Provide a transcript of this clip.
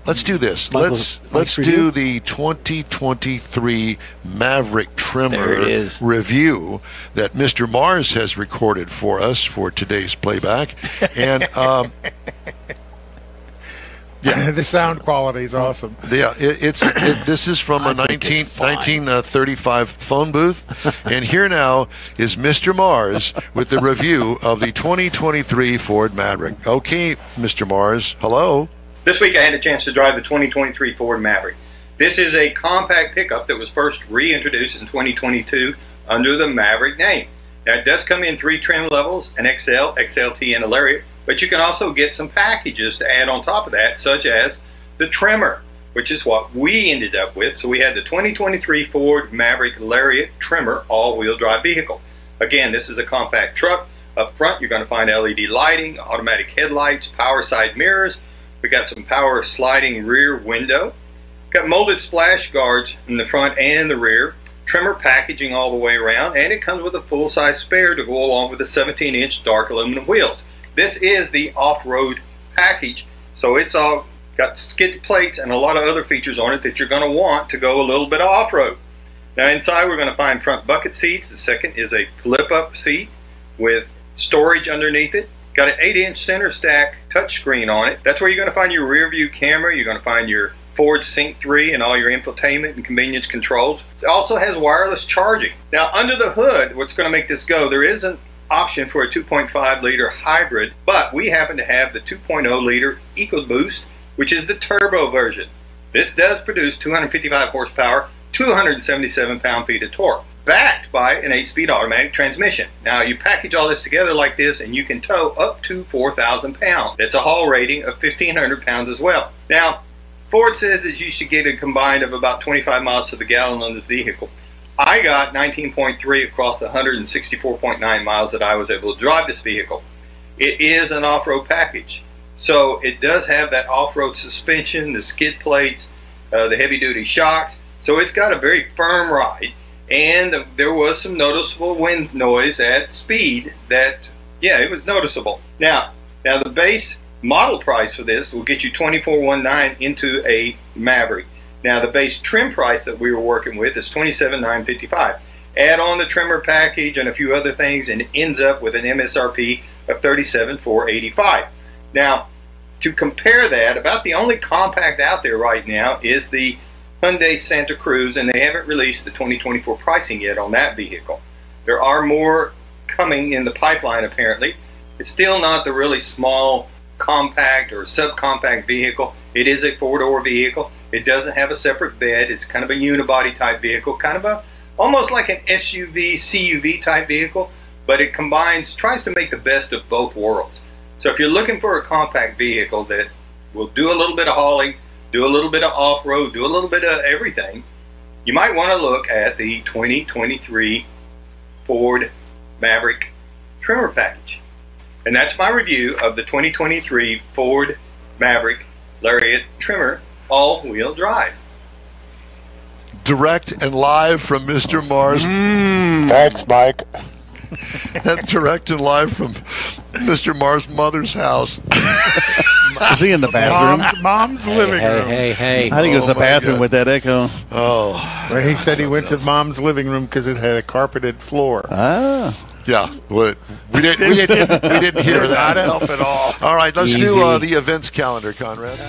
Let's do this. Let's do the 2023 Maverick Tremor review that Mr. Mars has recorded for us for today's playback. And yeah, the sound quality is awesome. Yeah, this is from a 1935 phone booth. And here now is Mr. Mars with the review of the 2023 Ford Maverick. Okay, Mr. Mars, hello. This week I had a chance to drive the 2023 Ford Maverick. This is a compact pickup that was first reintroduced in 2022 under the Maverick name. Now it does come in 3 trim levels, an XL, XLT, and a Lariat, but you can also get some packages to add on top of that, such as the Tremor, which is what we ended up with. So we had the 2023 Ford Maverick Lariat Tremor all-wheel drive vehicle. Again, this is a compact truck. Up front you're going to find LED lighting, automatic headlights, power side mirrors. We got some power sliding rear window. Got molded splash guards in the front and the rear. Tremor packaging all the way around, and it comes with a full-size spare to go along with the 17-inch dark aluminum wheels. This is the off-road package, so it's all got skid plates and a lot of other features on it that you're going to want to go a little bit off-road. Now inside we're going to find front bucket seats. The second is a flip-up seat with storage underneath it. Got an 8-inch center stack touchscreen on it. That's where you're going to find your rear view camera. You're going to find your Ford Sync 3 and all your infotainment and convenience controls. It also has wireless charging. Now under the hood, what's going to make this go, there is an option for a 2.5 liter hybrid, but we happen to have the 2.0 liter EcoBoost, which is the turbo version. This does produce 255 horsepower, 277 pound-feet of torque, backed by an 8-speed automatic transmission. Now you package all this together like this and you can tow up to 4,000 pounds. That's a haul rating of 1,500 pounds as well. Now Ford says that you should get a combined of about 25 miles to the gallon on this vehicle. I got 19.3 across the 164.9 miles that I was able to drive this vehicle. It is an off-road package, so it does have that off-road suspension, the skid plates, the heavy-duty shocks, so it's got a very firm ride. And there was some noticeable wind noise at speed that, yeah, it was noticeable. Now the base model price for this will get you $24,190 into a Maverick. Now the base trim price that we were working with is $27,955. Add on the Tremor package and a few other things and it ends up with an MSRP of $37,485. Now to compare that, about the only compact out there right now is the Hyundai Santa Cruz, and they haven't released the 2024 pricing yet on that vehicle. There are more coming in the pipeline apparently. It's still not the really small compact or subcompact vehicle. It is a 4-door vehicle. It doesn't have a separate bed. It's kind of a unibody type vehicle, kind of almost like an SUV, CUV type vehicle, but it tries to make the best of both worlds. So if you're looking for a compact vehicle that will do a little bit of hauling, do a little bit of off-road, do a little bit of everything, you might want to look at the 2023 Ford Maverick Tremor package. And that's my review of the 2023 Ford Maverick Lariat Tremor all-wheel drive. Direct and live from Mr. Mars. Thanks, Mike. Direct and live from Mr. Mars' mother's house. Is he in the bathroom? Mom's living room. Hey. I think it was the bathroom with that echo. Oh. Well, he said he went to mom's living room because it had a carpeted floor. Ah. Yeah, we didn't hear that. Not help at all. All right, let's do the events calendar, Conrad.